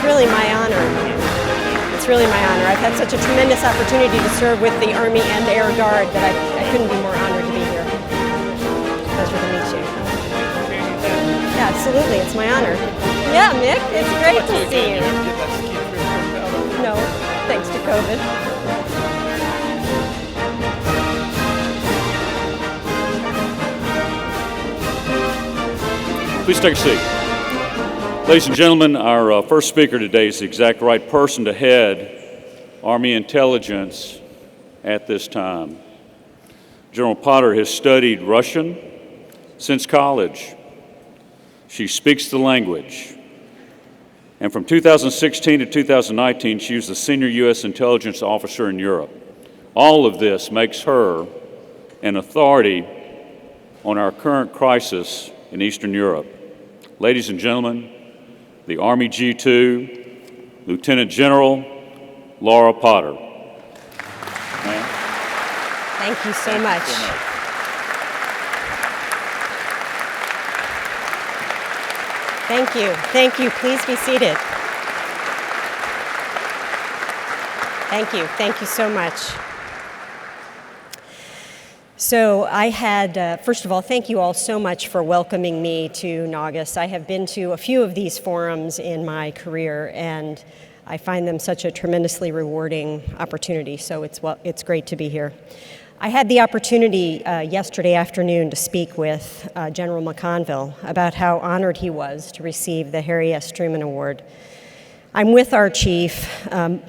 really my honor. It's really my honor. I've had such a tremendous opportunity to serve with the Army and Air Guard that I couldn't be more honored to be here. Pleasure to meet you. Yeah, absolutely. It's my honor. Yeah, Mick, it's great to see you. No, thanks to COVID. Please take a seat. Ladies and gentlemen, our first speaker today is the exact right person to head Army intelligence at this time. General Potter has studied Russian since college. She speaks the language. And from 2016 to 2019, she was the senior U.S. intelligence officer in Europe. All of this makes her an authority on our current crisis in Eastern Europe. Ladies and gentlemen, the Army G2, Lieutenant General Laura Potter. Ma'am. Thank you so much. Thank you. Thank you. Please be seated. Thank you. Thank you so much. So I had, first of all, thank you all so much for welcoming me to NGAUS. I have been to a few of these forums in my career, and I find them such a tremendously rewarding opportunity, so it's great to be here. I had the opportunity yesterday afternoon to speak with General McConville about how honored he was to receive the Harry S. Truman Award. I'm with our chief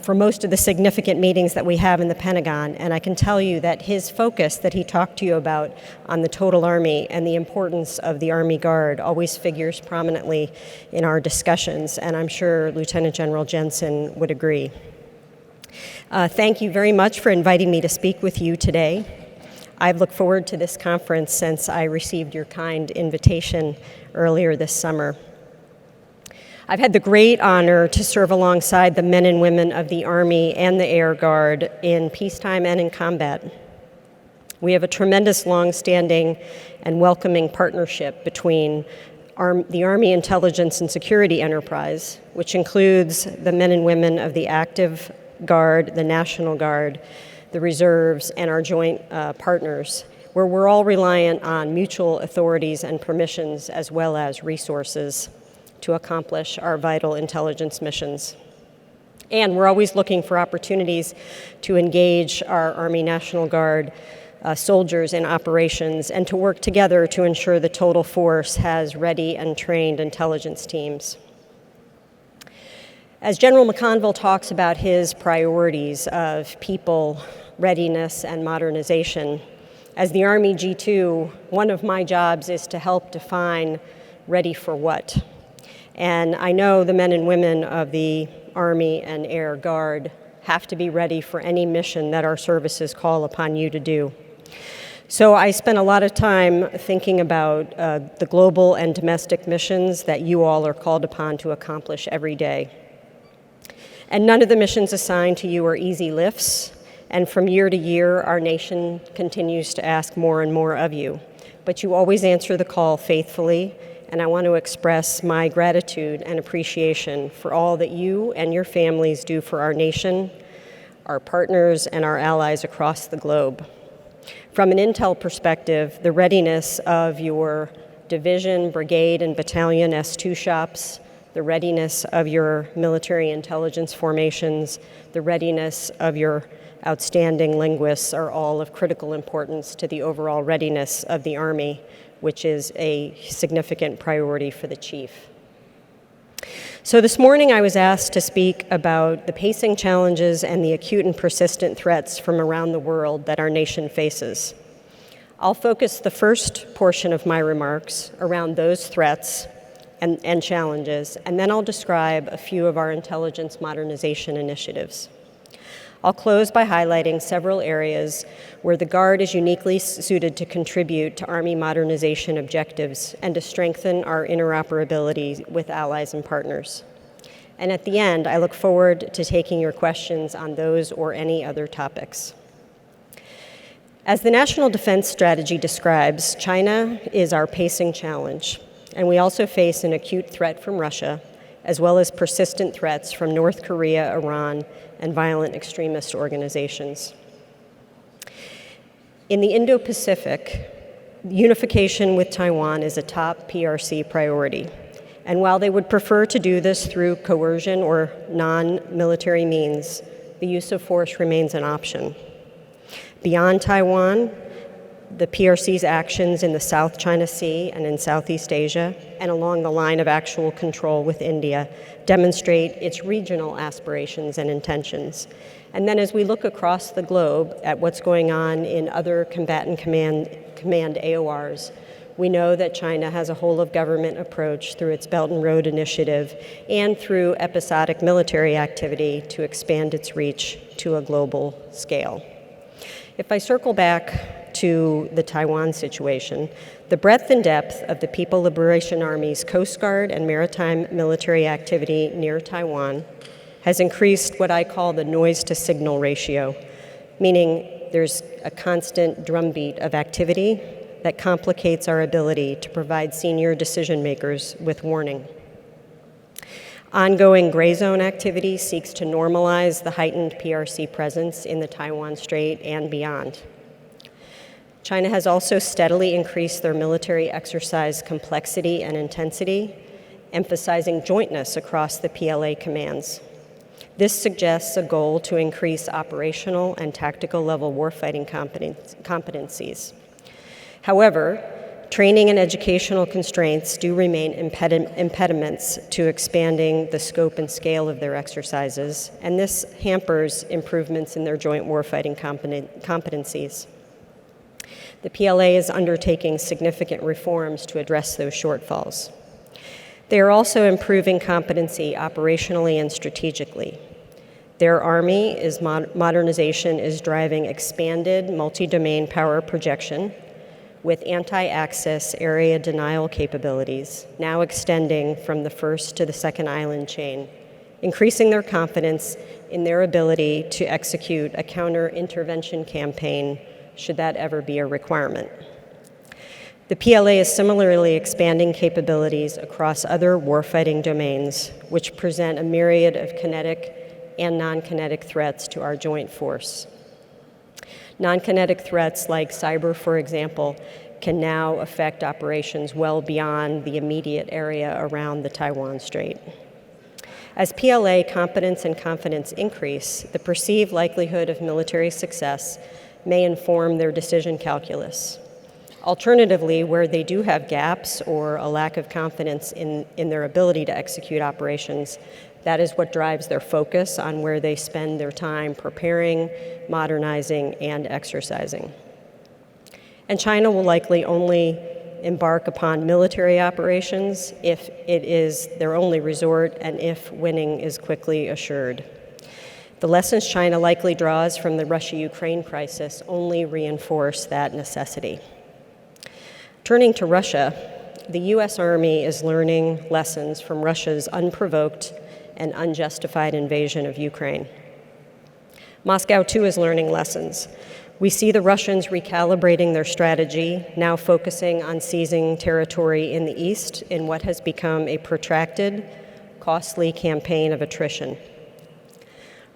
for most of the significant meetings that we have in the Pentagon, and I can tell you that his focus that he talked to you about on the total Army and the importance of the Army Guard always figures prominently in our discussions, and I'm sure Lieutenant General Jensen would agree. Thank you very much for inviting me to speak with you today. I've looked forward to this conference since I received your kind invitation earlier this summer. I've had the great honor to serve alongside the men and women of the Army and the Air Guard in peacetime and in combat. We have a tremendous long-standing and welcoming partnership between the Army Intelligence and Security Enterprise, which includes the men and women of the Active Guard, the National Guard, the Reserves, and our joint partners, where we're all reliant on mutual authorities and permissions as well as resources to accomplish our vital intelligence missions. And we're always looking for opportunities to engage our Army National Guard soldiers in operations and to work together to ensure the total force has ready and trained intelligence teams. As General McConville talks about his priorities of people, readiness, and modernization, as the Army G2, one of my jobs is to help define ready for what. And I know the men and women of the Army and Air Guard have to be ready for any mission that our services call upon you to do. So I spent a lot of time thinking about the global and domestic missions that you all are called upon to accomplish every day. And none of the missions assigned to you are easy lifts, and from year to year, our nation continues to ask more and more of you. But you always answer the call faithfully, and I want to express my gratitude and appreciation for all that you and your families do for our nation, our partners, and our allies across the globe. From an intel perspective, the readiness of your division, brigade, and battalion S2 shops, the readiness of your military intelligence formations, the readiness of your outstanding linguists are all of critical importance to the overall readiness of the Army, which is a significant priority for the chief. So this morning I was asked to speak about the pacing challenges and the acute and persistent threats from around the world that our nation faces. I'll focus the first portion of my remarks around those threats and challenges, and then I'll describe a few of our intelligence modernization initiatives. I'll close by highlighting several areas where the Guard is uniquely suited to contribute to Army modernization objectives and to strengthen our interoperability with allies and partners. And at the end, I look forward to taking your questions on those or any other topics. As the National Defense Strategy describes, China is our pacing challenge, and we also face an acute threat from Russia as well as persistent threats from North Korea, Iran, and violent extremist organizations. In the Indo-Pacific, unification with Taiwan is a top PRC priority. And while they would prefer to do this through coercion or non-military means, the use of force remains an option. Beyond Taiwan, the PRC's actions in the South China Sea and in Southeast Asia, and along the line of actual control with India, demonstrate its regional aspirations and intentions. And then as we look across the globe at what's going on in other combatant command AORs, we know that China has a whole-of-government approach through its Belt and Road Initiative and through episodic military activity to expand its reach to a global scale. If I circle back to the Taiwan situation, the breadth and depth of the People Liberation Army's Coast Guard and maritime military activity near Taiwan has increased what I call the noise-to-signal ratio, meaning there's a constant drumbeat of activity that complicates our ability to provide senior decision makers with warning. Ongoing gray zone activity seeks to normalize the heightened PRC presence in the Taiwan Strait and beyond. China has also steadily increased their military exercise complexity and intensity, emphasizing jointness across the PLA commands. This suggests a goal to increase operational and tactical level warfighting competencies. However, training and educational constraints do remain impediments to expanding the scope and scale of their exercises, and this hampers improvements in their joint warfighting competencies. The PLA is undertaking significant reforms to address those shortfalls. They are also improving competency operationally and strategically. Their Army's modernization is driving expanded multi-domain power projection with anti-access area denial capabilities, now extending from the first to the second island chain, increasing their confidence in their ability to execute a counter-intervention campaign should that ever be a requirement. The PLA is similarly expanding capabilities across other warfighting domains, which present a myriad of kinetic and non-kinetic threats to our joint force. Non-kinetic threats like cyber, for example, can now affect operations well beyond the immediate area around the Taiwan Strait. As PLA competence and confidence increase, the perceived likelihood of military success may inform their decision calculus. Alternatively, where they do have gaps or a lack of confidence in their ability to execute operations, that is what drives their focus on where they spend their time preparing, modernizing, and exercising. And China will likely only embark upon military operations if it is their only resort and if winning is quickly assured. The lessons China likely draws from the Russia-Ukraine crisis only reinforce that necessity. Turning to Russia, the U.S. Army is learning lessons from Russia's unprovoked and unjustified invasion of Ukraine. Moscow, too, is learning lessons. We see the Russians recalibrating their strategy, now focusing on seizing territory in the east in what has become a protracted, costly campaign of attrition.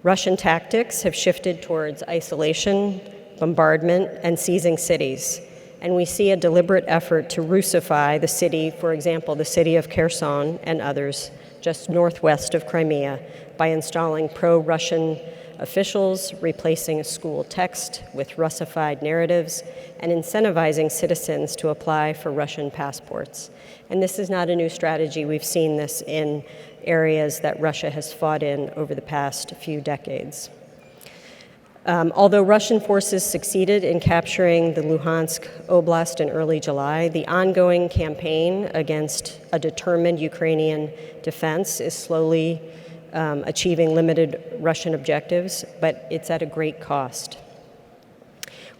Russian tactics have shifted towards isolation, bombardment, and seizing cities. And we see a deliberate effort to Russify the city, for example, the city of Kherson and others, just northwest of Crimea, by installing pro-Russian officials, replacing school text with Russified narratives, and incentivizing citizens to apply for Russian passports. And this is not a new strategy. We've seen this in areas that Russia has fought in over the past few decades. Although Russian forces succeeded in capturing the Luhansk Oblast in early July, the ongoing campaign against a determined Ukrainian defense is slowly achieving limited Russian objectives, but it's at a great cost.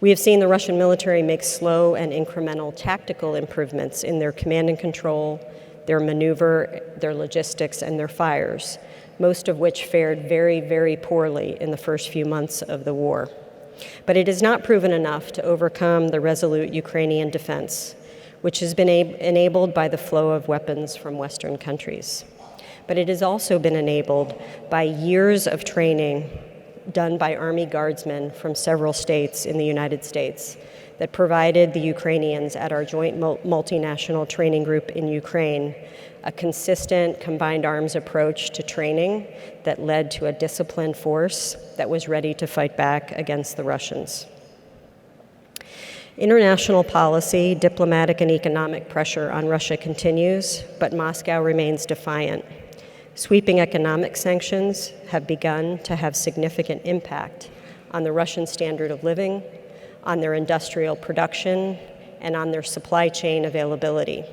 We have seen the Russian military make slow and incremental tactical improvements in their command and control, their maneuver, their logistics, and their fires, most of which fared very, very poorly in the first few months of the war. But it has not proven enough to overcome the resolute Ukrainian defense, which has been enabled by the flow of weapons from Western countries. but it has also been enabled by years of training done by Army Guardsmen from several states in the United States that provided the Ukrainians at our joint multinational training group in Ukraine a consistent combined arms approach to training that led to a disciplined force that was ready to fight back against the Russians. International policy, diplomatic and economic pressure on Russia continues, but Moscow remains defiant. Sweeping economic sanctions have begun to have significant impact on the Russian standard of living, on their industrial production, and on their supply chain availability.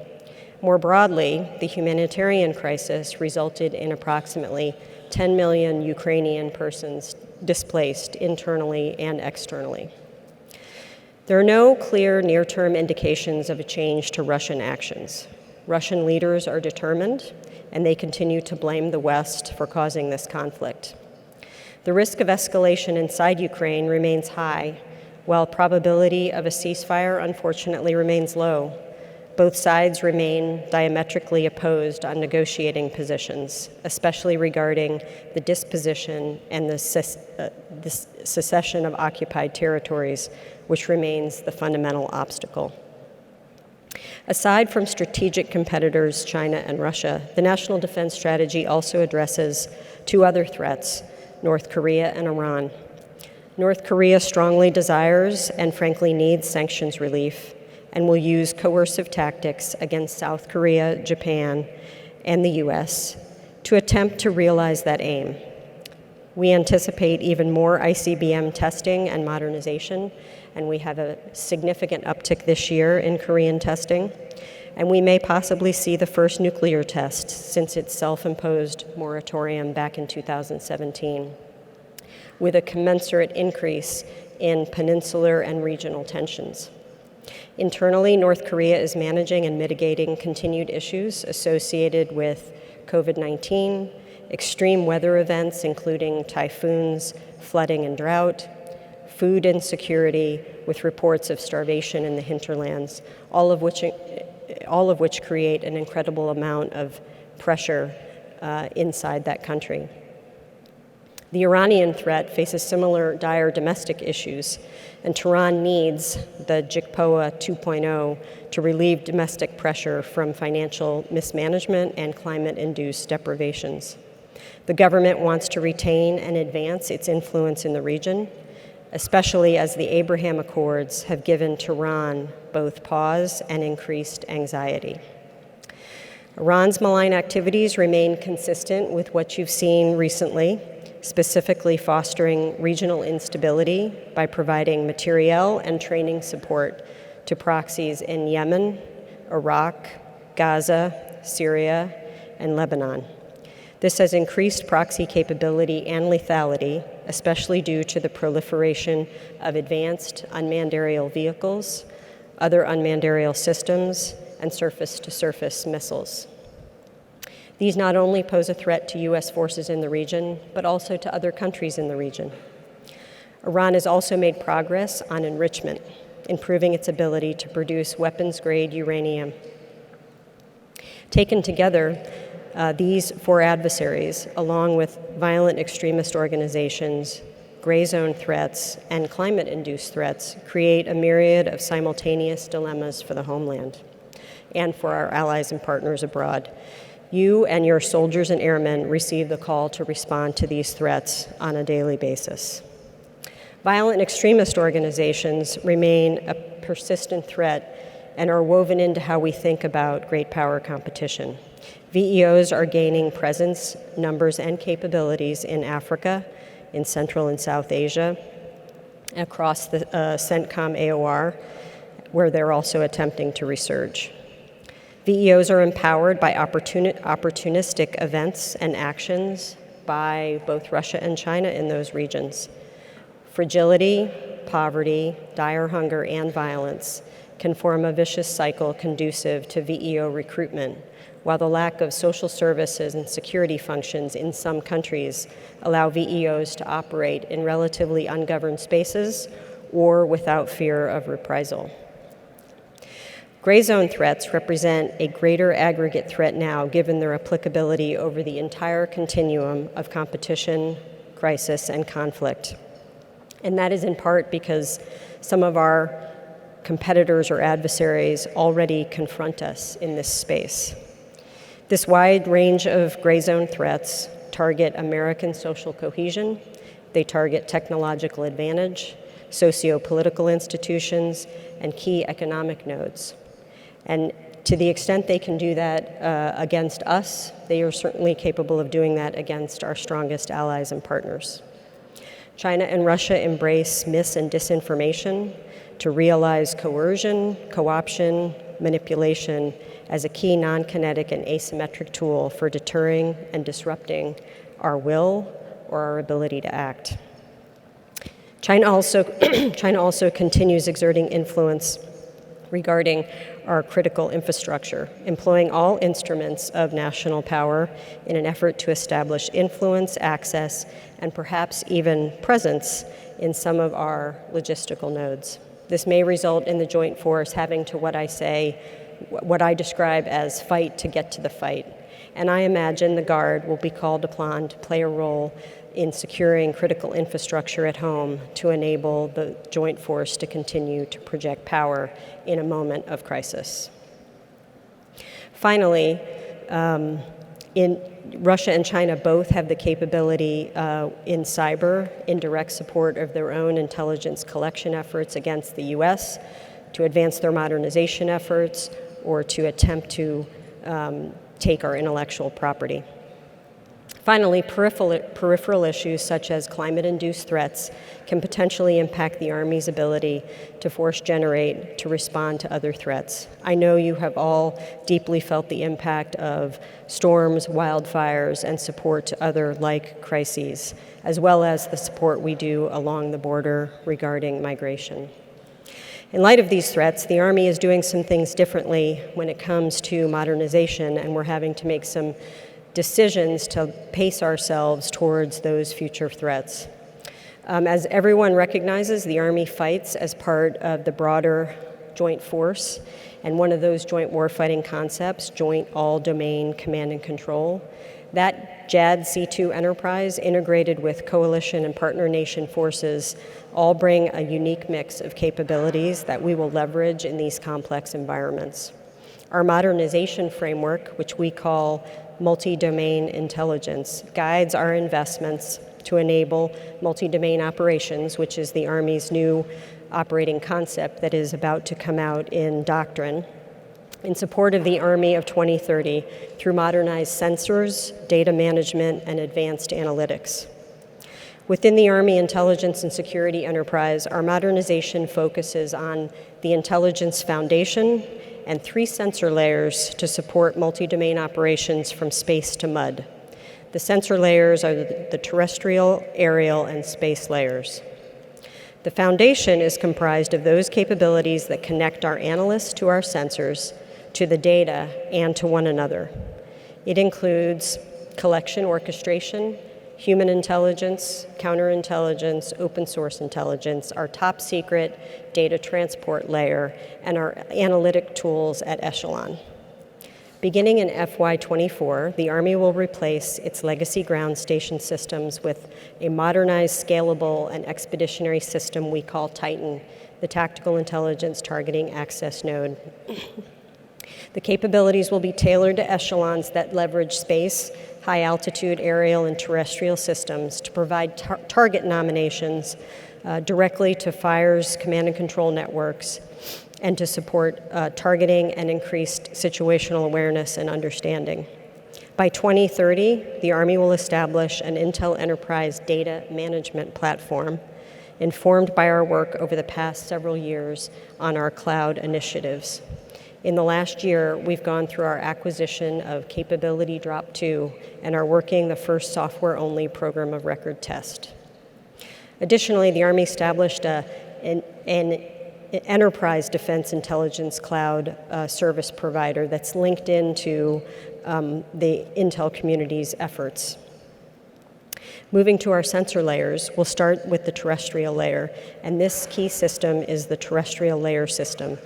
More broadly, the humanitarian crisis resulted in approximately 10 million Ukrainian persons displaced internally and externally. There are no clear near-term indications of a change to Russian actions. Russian leaders are determined, and they continue to blame the West for causing this conflict. The risk of escalation inside Ukraine remains high, while probability of a ceasefire unfortunately remains low. Both sides remain diametrically opposed on negotiating positions, especially regarding the disposition and the secession of occupied territories, which remains the fundamental obstacle. Aside from strategic competitors, China and Russia, the National Defense Strategy also addresses two other threats, North Korea and Iran. North Korea strongly desires and frankly needs sanctions relief and will use coercive tactics against South Korea, Japan, and the US to attempt to realize that aim. We anticipate even more ICBM testing and modernization, and we have a significant uptick this year in Korean testing, and we may possibly see the first nuclear test since its self-imposed moratorium back in 2017, with a commensurate increase in peninsular and regional tensions. Internally, North Korea is managing and mitigating continued issues associated with COVID-19, extreme weather events, including typhoons, flooding, and drought, food insecurity, with reports of starvation in the hinterlands, all of which create an incredible amount of pressure inside that country. The Iranian threat faces similar dire domestic issues, and Tehran needs the JCPOA 2.0 to relieve domestic pressure from financial mismanagement and climate-induced deprivations. The government wants to retain and advance its influence in the region, especially as the Abraham Accords have given Tehran both pause and increased anxiety. Iran's malign activities remain consistent with what you've seen recently, specifically fostering regional instability by providing materiel and training support to proxies in Yemen, Iraq, Gaza, Syria, and Lebanon. This has increased proxy capability and lethality, especially due to the proliferation of advanced unmanned aerial vehicles, other unmanned aerial systems, and surface-to-surface missiles. These not only pose a threat to U.S. forces in the region, but also to other countries in the region. Iran has also made progress on enrichment, improving its ability to produce weapons-grade uranium. Taken together, these four adversaries, along with violent extremist organizations, gray zone threats, and climate-induced threats, create a myriad of simultaneous dilemmas for the homeland and for our allies and partners abroad. You and your soldiers and airmen receive the call to respond to these threats on a daily basis. Violent extremist organizations remain a persistent threat and are woven into how we think about great power competition. VEOs are gaining presence, numbers, and capabilities in Africa, in Central and South Asia, across the CENTCOM AOR, where they're also attempting to resurge. VEOs are empowered by opportunistic events and actions by both Russia and China in those regions. Fragility, poverty, dire hunger, and violence can form a vicious cycle conducive to VEO recruitment, while the lack of social services and security functions in some countries allow VEOs to operate in relatively ungoverned spaces or without fear of reprisal. Gray zone threats represent a greater aggregate threat now, given their applicability over the entire continuum of competition, crisis, and conflict. And that is in part because some of our competitors or adversaries already confront us in this space. This wide range of gray zone threats target American social cohesion, they target technological advantage, socio-political institutions, and key economic nodes. And to the extent they can do that against us, they are certainly capable of doing that against our strongest allies and partners. China and Russia embrace mis- and disinformation to realize coercion, co-option, manipulation as a key non-kinetic and asymmetric tool for deterring and disrupting our will or our ability to act. China also continues exerting influence regarding our critical infrastructure, employing all instruments of national power in an effort to establish influence, access, and perhaps even presence in some of our logistical nodes. This may result in the joint force having to what I describe as fight to get to the fight. And I imagine the Guard will be called upon to play a role in securing critical infrastructure at home to enable the joint force to continue to project power in a moment of crisis. Finally, Russia and China both have the capability in cyber, in direct support of their own intelligence collection efforts against the US, to advance their modernization efforts, or to attempt to take our intellectual property. Finally, peripheral issues such as climate-induced threats can potentially impact the Army's ability to force generate to respond to other threats. I know you have all deeply felt the impact of storms, wildfires, and support to other like crises, as well as the support we do along the border regarding migration. In light of these threats, the Army is doing some things differently when it comes to modernization, and we're having to make some decisions to pace ourselves towards those future threats. As everyone recognizes, the Army fights as part of the broader joint force, and one of those joint warfighting concepts, Joint All-Domain Command and Control. That JADC2 enterprise, integrated with coalition and partner nation forces, all bring a unique mix of capabilities that we will leverage in these complex environments. Our modernization framework, which we call multi-domain intelligence, guides our investments to enable multi-domain operations, which is the Army's new operating concept that is about to come out in doctrine, in support of the Army of 2030 through modernized sensors, data management, and advanced analytics. Within the Army Intelligence and Security Enterprise, our modernization focuses on the intelligence foundation and 3 sensor layers to support multi-domain operations from space to mud. The sensor layers are the terrestrial, aerial, and space layers. The foundation is comprised of those capabilities that connect our analysts to our sensors, to the data, and to one another. It includes collection orchestration, human intelligence, counterintelligence, open source intelligence, our top secret data transport layer, and our analytic tools at Echelon. Beginning in FY24, the Army will replace its legacy ground station systems with a modernized, scalable, and expeditionary system we call Titan, the Tactical Intelligence Targeting Access Node. The capabilities will be tailored to echelons that leverage space, high-altitude aerial and terrestrial systems to provide target nominations directly to FIRE's command and control networks and to support targeting and increased situational awareness and understanding. By 2030, the Army will establish an Intel Enterprise data management platform informed by our work over the past several years on our cloud initiatives. In the last year, we've gone through our acquisition of Capability Drop 2 and are working the first software-only program of record test. Additionally, the Army established an enterprise defense intelligence cloud service provider that's linked into the Intel community's efforts. Moving to our sensor layers, we'll start with the terrestrial layer, and this key system is the terrestrial layer system.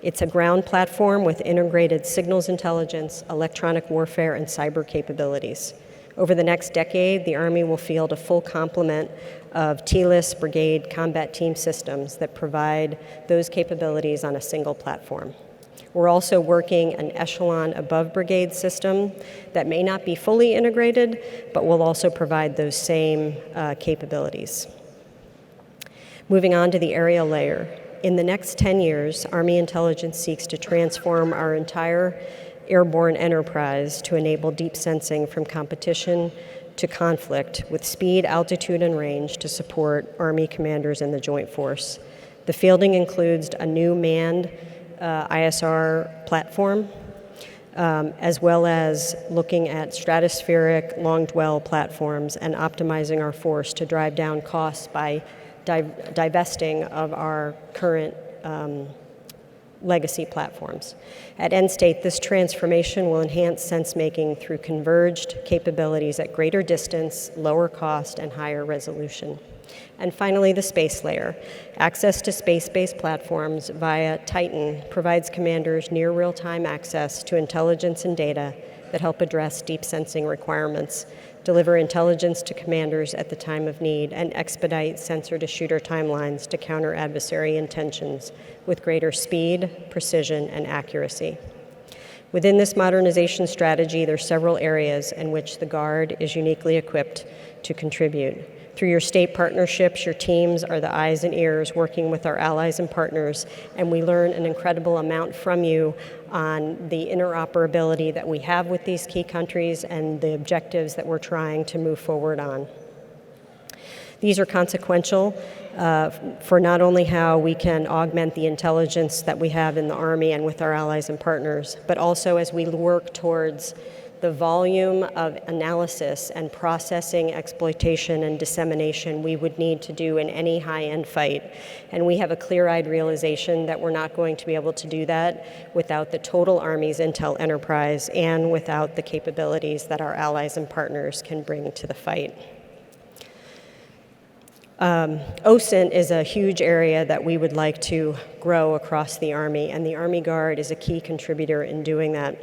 It's a ground platform with integrated signals intelligence, electronic warfare, and cyber capabilities. Over the next decade, the Army will field a full complement of TLIS brigade combat team systems that provide those capabilities on a single platform. We're also working an echelon above brigade system that may not be fully integrated, but will also provide those same capabilities. Moving on to the aerial layer. In the next 10 years, Army intelligence seeks to transform our entire airborne enterprise to enable deep sensing from competition to conflict with speed, altitude, and range to support Army commanders and the Joint Force. The fielding includes a new manned ISR platform, as well as looking at stratospheric long-dwell platforms and optimizing our force to drive down costs by divesting of our current legacy platforms. At end state, this transformation will enhance sense-making through converged capabilities at greater distance, lower cost, and higher resolution. And finally, the space layer. Access to space-based platforms via Titan provides commanders near real-time access to intelligence and data that help address deep sensing requirements, deliver intelligence to commanders at the time of need, and expedite sensor-to-shooter timelines to counter adversary intentions with greater speed, precision, and accuracy. Within this modernization strategy, there are several areas in which the Guard is uniquely equipped to contribute. Through your state partnerships, your teams are the eyes and ears working with our allies and partners, and we learn an incredible amount from you on the interoperability that we have with these key countries and the objectives that we're trying to move forward on. These are consequential for not only how we can augment the intelligence that we have in the Army and with our allies and partners, but also as we work towards the volume of analysis and processing, exploitation, and dissemination we would need to do in any high-end fight. And we have a clear-eyed realization that we're not going to be able to do that without the total Army's intel enterprise and without the capabilities that our allies and partners can bring to the fight. OSINT is a huge area that we would like to grow across the Army, and the Army Guard is a key contributor in doing that.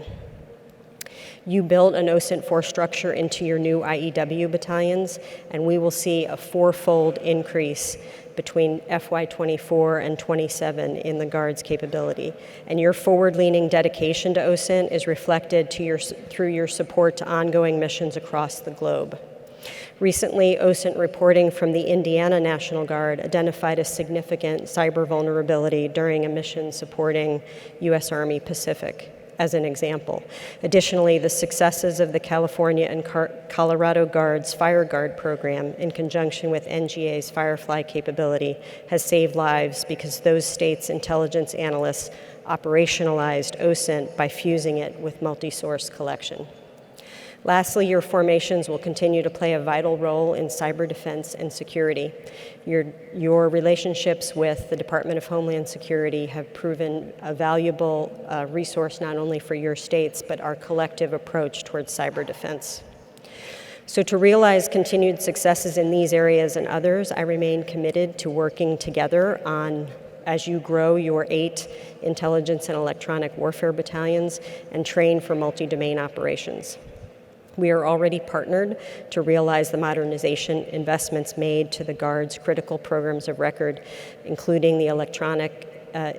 You built an OSINT force structure into your new IEW battalions, and we will see a fourfold increase between FY24 and 27 in the Guard's capability. And your forward-leaning dedication to OSINT is reflected through your support to ongoing missions across the globe. Recently, OSINT reporting from the Indiana National Guard identified a significant cyber vulnerability during a mission supporting U.S. Army Pacific, as an example. Additionally, the successes of the California and Colorado Guard's Fire Guard program in conjunction with NGA's Firefly capability has saved lives because those states' intelligence analysts operationalized OSINT by fusing it with multi-source collection. Lastly, your formations will continue to play a vital role in cyber defense and security. Your relationships with the Department of Homeland Security have proven a valuable resource not only for your states, but our collective approach towards cyber defense. So to realize continued successes in these areas and others, I remain committed to working together on as you grow your 8 intelligence and electronic warfare battalions and train for multi-domain operations. We are already partnered to realize the modernization investments made to the Guard's critical programs of record, including the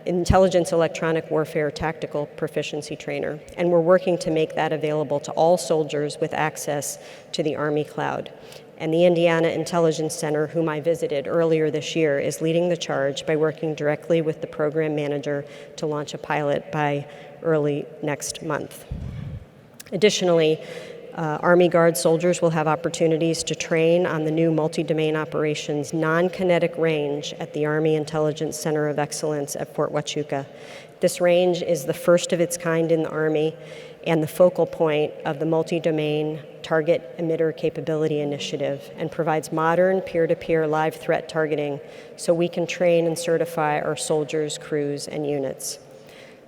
Intelligence Electronic Warfare Tactical Proficiency Trainer. And we're working to make that available to all soldiers with access to the Army cloud. And the Indiana Intelligence Center, whom I visited earlier this year, is leading the charge by working directly with the program manager to launch a pilot by early next month. Additionally, Army Guard soldiers will have opportunities to train on the new multi-domain operations non-kinetic range at the Army Intelligence Center of Excellence at Fort Huachuca. This range is the first of its kind in the Army and the focal point of the multi-domain target emitter capability initiative and provides modern peer-to-peer live threat targeting so we can train and certify our soldiers, crews, and units.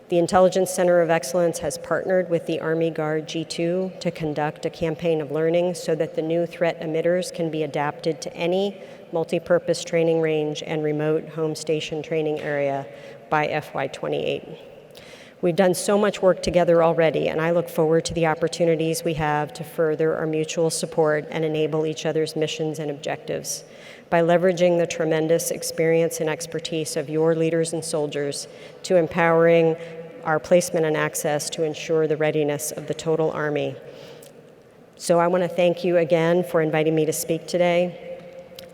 The Intelligence Center of Excellence has partnered with the Army Guard G2 to conduct a campaign of learning so that the new threat emitters can be adapted to any multi-purpose training range and remote home station training area by FY28. We've done so much work together already, and I look forward to the opportunities we have to further our mutual support and enable each other's missions and objectives. By leveraging the tremendous experience and expertise of your leaders and soldiers to empowering our placement and access to ensure the readiness of the total Army. So I want to thank you again for inviting me to speak today.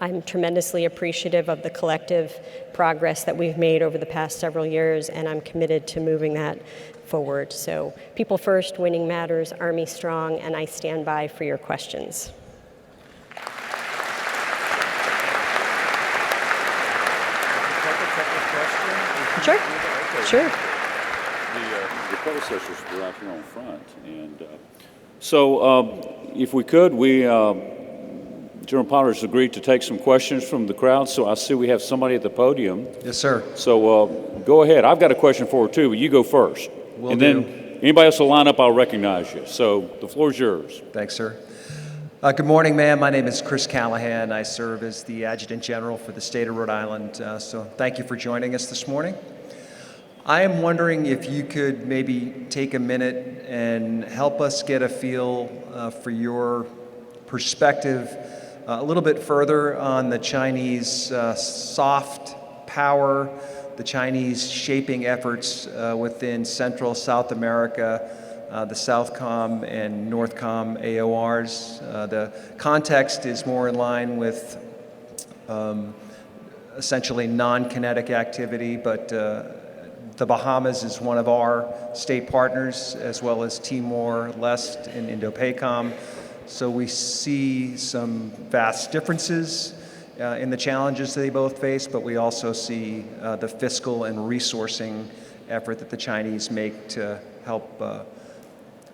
I'm tremendously appreciative of the collective progress that we've made over the past several years, and I'm committed to moving that forward. So people first, winning matters, Army strong, and I stand by for your questions. Sure. Sure. The predecessors were out here on front, and so if we could, General Potter's agreed to take some questions from the crowd, so I see we have somebody at the podium. Yes, sir. So go ahead. I've got a question for her too, but you go first. Will and do. Then anybody else will line up, I'll recognize you. So the floor is yours. Thanks, sir. Good morning, ma'am. My name is Chris Callahan. I serve as the Adjutant General for the state of Rhode Island. So thank you for joining us this morning. I am wondering if you could maybe take a minute and help us get a feel for your perspective a little bit further on the Chinese soft power, the Chinese shaping efforts within Central South America, the Southcom and Northcom AORs. The context is more in line with essentially non-kinetic activity, but the Bahamas is one of our state partners, as well as Timor-Leste and Indo-PACOM. So we see some vast differences in the challenges they both face, but we also see the fiscal and resourcing effort that the Chinese make to help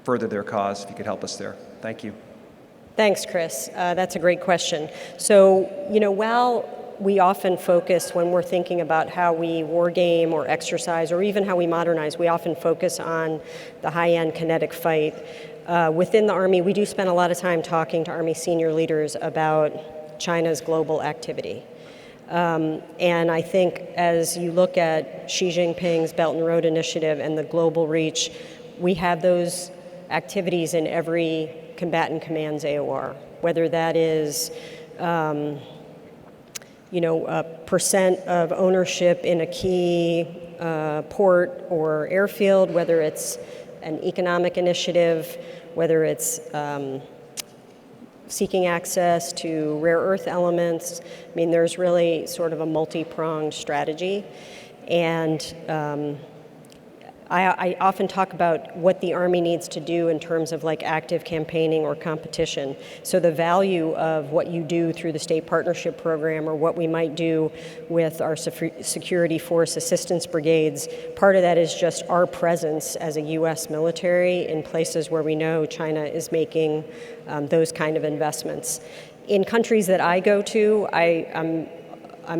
further their cause. If you could help us there. Thank you. Thanks, Chris. That's a great question. So, while we often focus when we're thinking about how we war game or exercise or even how we modernize, we often focus on the high-end kinetic fight. Within the Army, we do spend a lot of time talking to Army senior leaders about China's global activity. And I think as you look at Xi Jinping's Belt and Road Initiative and the global reach, we have those activities in every combatant command's AOR, whether that is a percent of ownership in a key port or airfield, whether it's an economic initiative, whether it's seeking access to rare earth elements. I mean, there's really sort of a multi-pronged strategy. And I often talk about what the Army needs to do in terms of like active campaigning or competition. So the value of what you do through the State Partnership Program or what we might do with our security force assistance brigades, part of that is just our presence as a U.S. military in places where we know China is making those kind of investments. In countries that I go to, I'm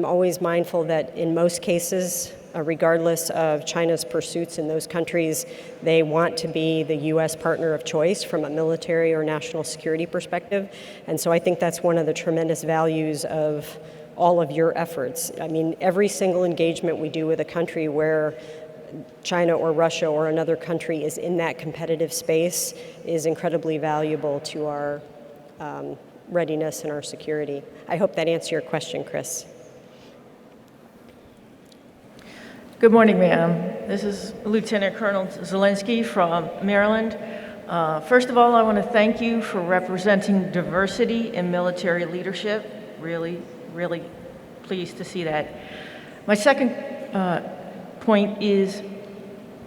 always mindful that in most cases, regardless of China's pursuits in those countries, they want to be the U.S. partner of choice from a military or national security perspective. And so I think that's one of the tremendous values of all of your efforts. I mean, every single engagement we do with a country where China or Russia or another country is in that competitive space is incredibly valuable to our readiness and our security. I hope that answered your question, Chris. Good morning, ma'am. This is Lieutenant Colonel Zelensky from Maryland. First of all, I want to thank you for representing diversity in military leadership. Really, really pleased to see that. My second point is,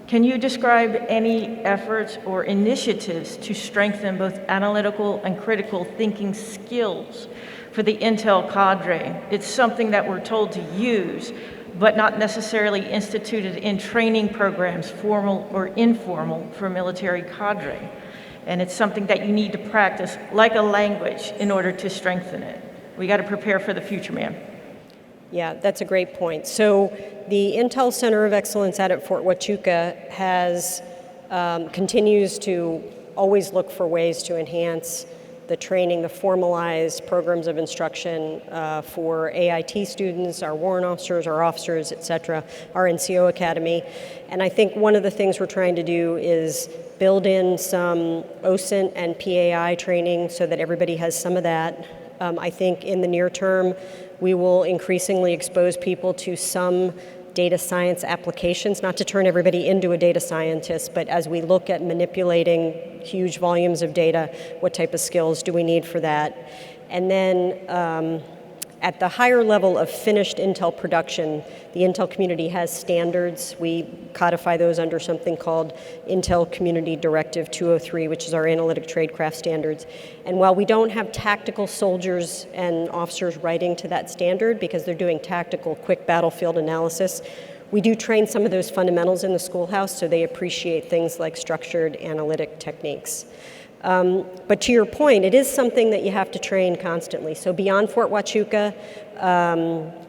can you describe any efforts or initiatives to strengthen both analytical and critical thinking skills for the Intel Cadre? It's something that we're told to use, but not necessarily instituted in training programs, formal or informal, for military cadre. And it's something that you need to practice like a language in order to strengthen it. We got to prepare for the future, ma'am. Yeah, that's a great point. So the Intel Center of Excellence out at Fort Huachuca continues to always look for ways to enhance the training, the formalized programs of instruction for AIT students, our warrant officers, our officers, et cetera, our NCO Academy. And I think one of the things we're trying to do is build in some OSINT and PAI training so that everybody has some of that. I think in the near term, we will increasingly expose people to some data science applications, not to turn everybody into a data scientist, but as we look at manipulating huge volumes of data, what type of skills do we need for that? And then at the higher level of finished Intel production, the Intel community has standards. We codify those under something called Intel Community Directive 203, which is our analytic tradecraft standards. And while we don't have tactical soldiers and officers writing to that standard because they're doing tactical, quick battlefield analysis, we do train some of those fundamentals in the schoolhouse so they appreciate things like structured analytic techniques. But to your point, it is something that you have to train constantly. So beyond Fort Huachuca,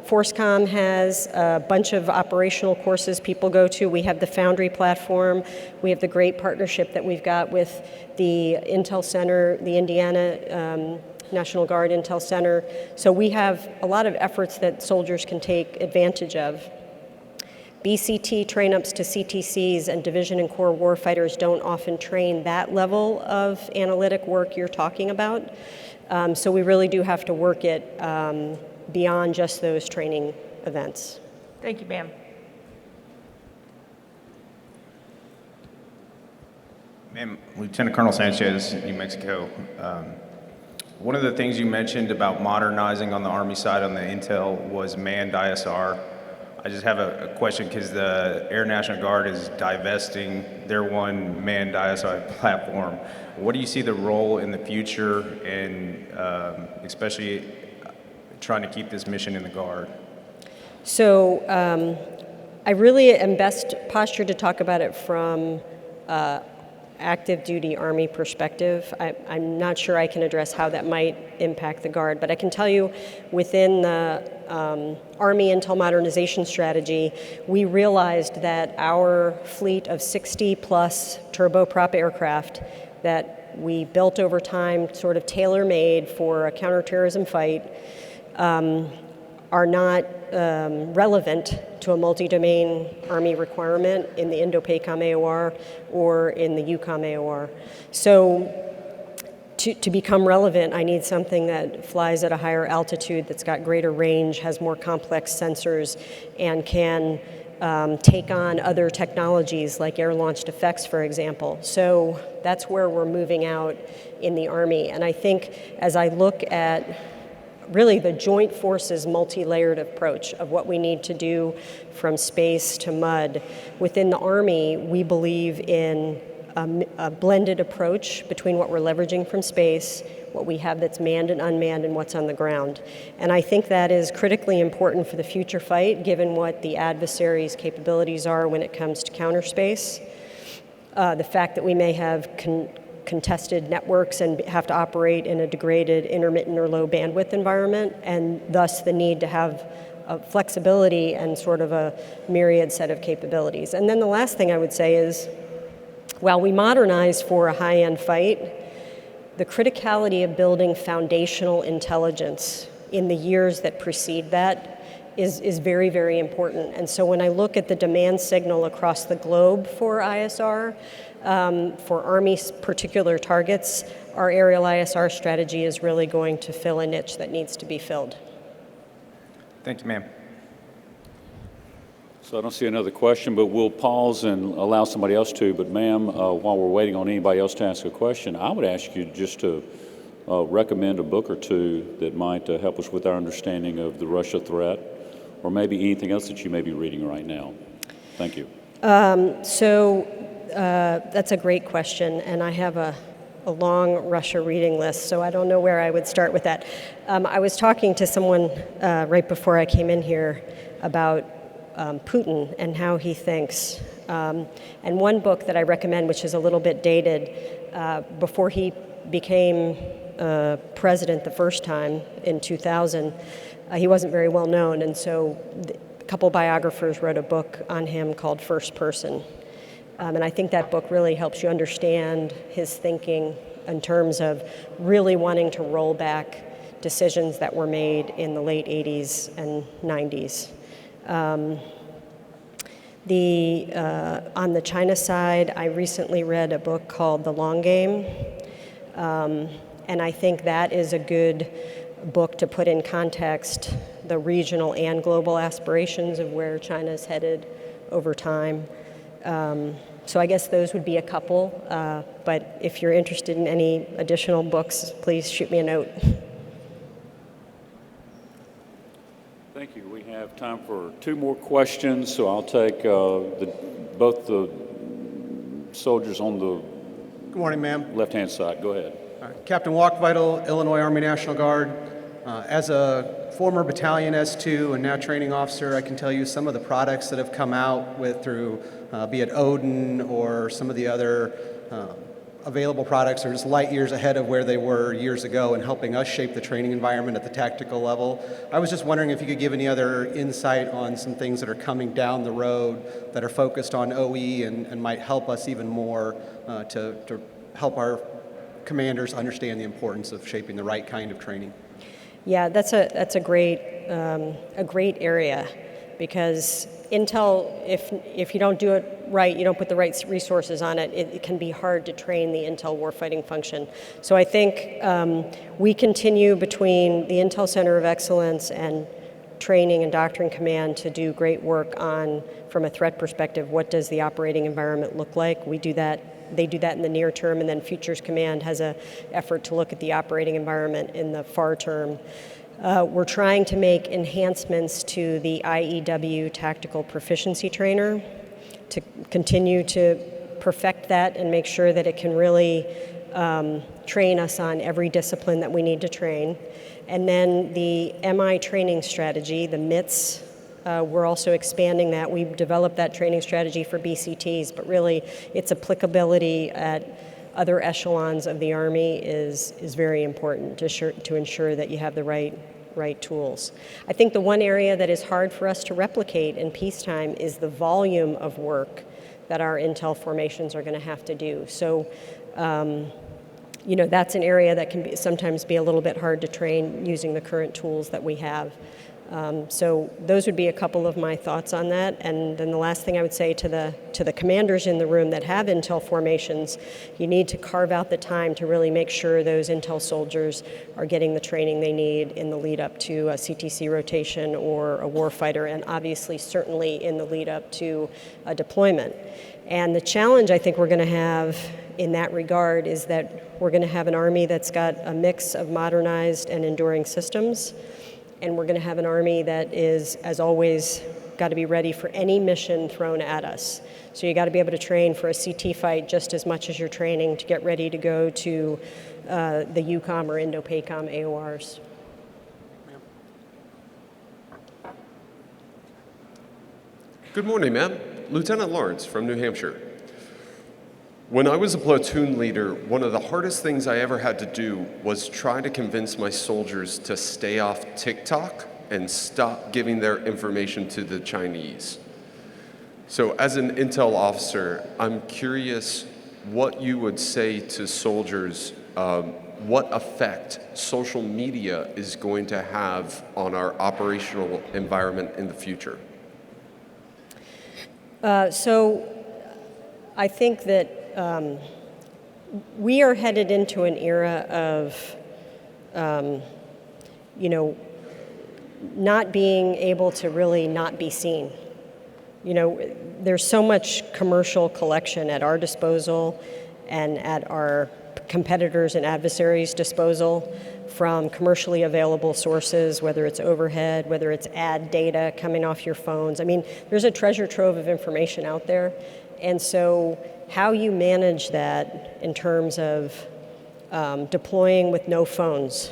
ForceCom has a bunch of operational courses people go to. We have the Foundry platform. We have the great partnership that we've got with the Intel Center, the Indiana National Guard Intel Center. So we have a lot of efforts that soldiers can take advantage of. BCT train-ups to CTCs and Division and Corps warfighters don't often train that level of analytic work you're talking about. So we really do have to work it beyond just those training events. Thank you, ma'am. Ma'am, Lieutenant Colonel Sanchez, New Mexico. One of the things you mentioned about modernizing on the Army side on the Intel was manned ISR. I just have a question because the Air National Guard is divesting their one manned ISR platform. What do you see the role in the future and especially trying to keep this mission in the Guard? So I really am best postured to talk about it from active duty Army perspective. I'm not sure I can address how that might impact the Guard, but I can tell you within the Army Intel modernization strategy, we realized that our fleet of 60 plus turboprop aircraft that we built over time, sort of tailor-made for a counterterrorism fight, are not relevant to a multi-domain Army requirement in the Indo-PACOM AOR or in the EUCOM AOR. So to become relevant, I need something that flies at a higher altitude, that's got greater range, has more complex sensors, and can take on other technologies like air-launched effects, for example. So that's where we're moving out in the Army. And I think as I look at really the joint forces multi-layered approach of what we need to do from space to mud, within the Army, we believe in a blended approach between what we're leveraging from space, what we have that's manned and unmanned, and what's on the ground. And I think that is critically important for the future fight, given what the adversary's capabilities are when it comes to counterspace. The fact that we may have contested networks and have to operate in a degraded, intermittent, or low bandwidth environment, and thus the need to have flexibility and sort of a myriad set of capabilities. And then the last thing I would say is, while we modernize for a high-end fight, the criticality of building foundational intelligence in the years that precede that is very, very important. And so when I look at the demand signal across the globe for ISR, for Army's particular targets, our aerial ISR strategy is really going to fill a niche that needs to be filled. Thank you, ma'am. So I don't see another question, but we'll pause and allow somebody else to. But ma'am, while we're waiting on anybody else to ask a question, I would ask you just to recommend a book or two that might help us with our understanding of the Russia threat, or maybe anything else that you may be reading right now. Thank you. That's a great question, and I have a long Russia reading list, so I don't know where I would start with that. I was talking to someone right before I came in here about Putin and how he thinks. And one book that I recommend, which is a little bit dated, before he became president the first time in 2000, he wasn't very well known, and so a couple biographers wrote a book on him called First Person. And I think that book really helps you understand his thinking in terms of really wanting to roll back decisions that were made in the late 80s and 90s. On the China side, I recently read a book called The Long Game, and I think that is a good book to put in context the regional and global aspirations of where China's headed over time. So I guess those would be a couple, but if you're interested in any additional books, please shoot me a note. Thank you. We have time for 2 more questions, so I'll take both the soldiers on the Good morning, ma'am. left-hand side. Go ahead. Captain Walkvital, Illinois Army National Guard. As a former battalion S2 and now training officer, I can tell you some of the products that have come out through be it Odin or some of the other available products are just light years ahead of where they were years ago and helping us shape the training environment at the tactical level. I was just wondering if you could give any other insight on some things that are coming down the road that are focused on OE and might help us even more to help our commanders understand the importance of shaping the right kind of training. Yeah, that's a great area, because intel, if you don't do it right, you don't put the right resources on it, it can be hard to train the intel warfighting function. So I think we continue between the Intel Center of Excellence and Training and Doctrine Command to do great work on, from a threat perspective, what does the operating environment look like? We do that. They do that in the near term, and then Futures Command has an effort to look at the operating environment in the far term. We're trying to make enhancements to the IEW Tactical Proficiency Trainer to continue to perfect that and make sure that it can really train us on every discipline that we need to train. And then the MI training strategy, the MITS, we're also expanding that. We've developed that training strategy for BCTs, but really its applicability at other echelons of the Army is very important to ensure that you have the right tools. I think the one area that is hard for us to replicate in peacetime is the volume of work that our intel formations are going to have to do. So, that's an area that can sometimes be a little bit hard to train using the current tools that we have. So those would be a couple of my thoughts on that. And then the last thing I would say to the commanders in the room that have intel formations, you need to carve out the time to really make sure those intel soldiers are getting the training they need in the lead up to a CTC rotation or a warfighter, and obviously certainly in the lead up to a deployment. And the challenge I think we're going to have in that regard is that we're going to have an Army that's got a mix of modernized and enduring systems. And we're going to have an Army that is, as always, got to be ready for any mission thrown at us. So you got to be able to train for a CT fight just as much as you're training to get ready to go to the EUCOM or Indo-PACOM AORs. Good morning, ma'am. Lieutenant Lawrence from New Hampshire. When I was a platoon leader, one of the hardest things I ever had to do was try to convince my soldiers to stay off TikTok and stop giving their information to the Chinese. So as an intel officer, I'm curious what you would say to soldiers, what effect social media is going to have on our operational environment in the future. So I think that we are headed into an era of, not being able to really not be seen. There's so much commercial collection at our disposal and at our competitors' and adversaries' disposal from commercially available sources, whether it's overhead, whether it's ad data coming off your phones. I mean, there's a treasure trove of information out there. And so how you manage that in terms of deploying with no phones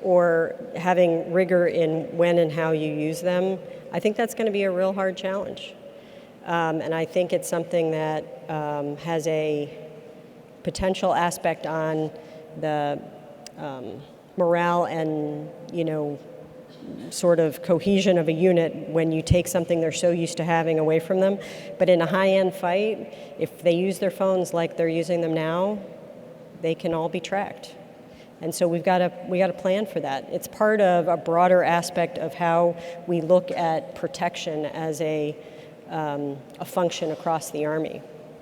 or having rigor in when and how you use them, I think that's going to be a real hard challenge. And I think it's something that has a potential aspect on the morale and, sort of cohesion of a unit when you take something they're so used to having away from them. But in a high-end fight, if they use their phones like they're using them now, they can all be tracked. And so we got to plan for that. It's part of a broader aspect of how we look at protection as a function across the Army.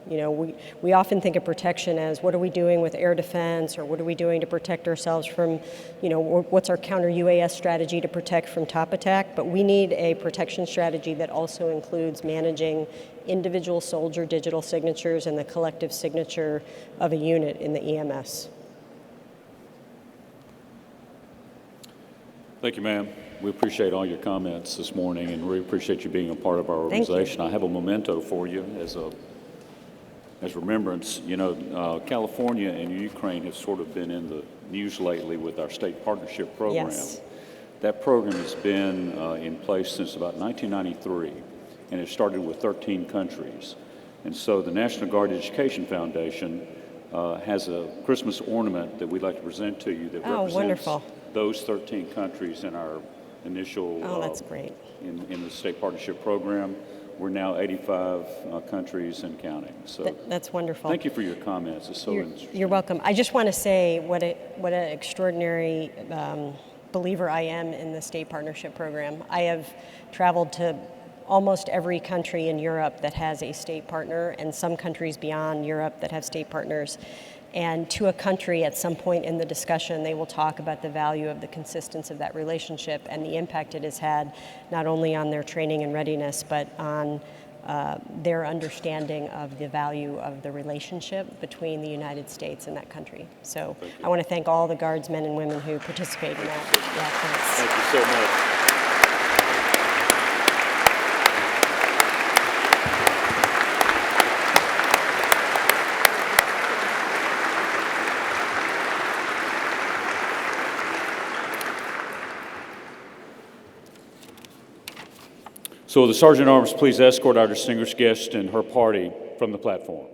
You know, we often think of protection as what are we doing with air defense, or what are we doing to protect ourselves from, you know, what's our counter UAS strategy to protect from top attack, but we need a protection strategy that also includes managing individual soldier digital signatures and the collective signature of a unit in the EMS. Thank you, ma'am. We appreciate all your comments this morning, and we appreciate you being a part of our Thank you. organization. I have a memento for you as remembrance. You know, California and Ukraine have sort of been in the news lately with our state partnership program. Yes. That program has been in place since about 1993, and it started with 13 countries. And so the National Guard Education Foundation has a Christmas ornament that we'd like to present to you that represents wonderful. those 13 countries in our initial That's great. in the state partnership program. We're now 85 countries and counting. So That's wonderful. thank you for your comments. It's so interesting. You're welcome. I just want to say what an extraordinary believer I am in the state partnership program. I have traveled to almost every country in Europe that has a state partner, and some countries beyond Europe that have state partners. And to a country, at some point in the discussion, they will talk about the value of the consistency of that relationship and the impact it has had, not only on their training and readiness, but on their understanding of the value of the relationship between the United States and that country. So I want to thank all the Guardsmen and women who participate in that. Yeah, thanks. Thank you so much. So will the Sergeant at Arms please escort our distinguished guest and her party from the platform.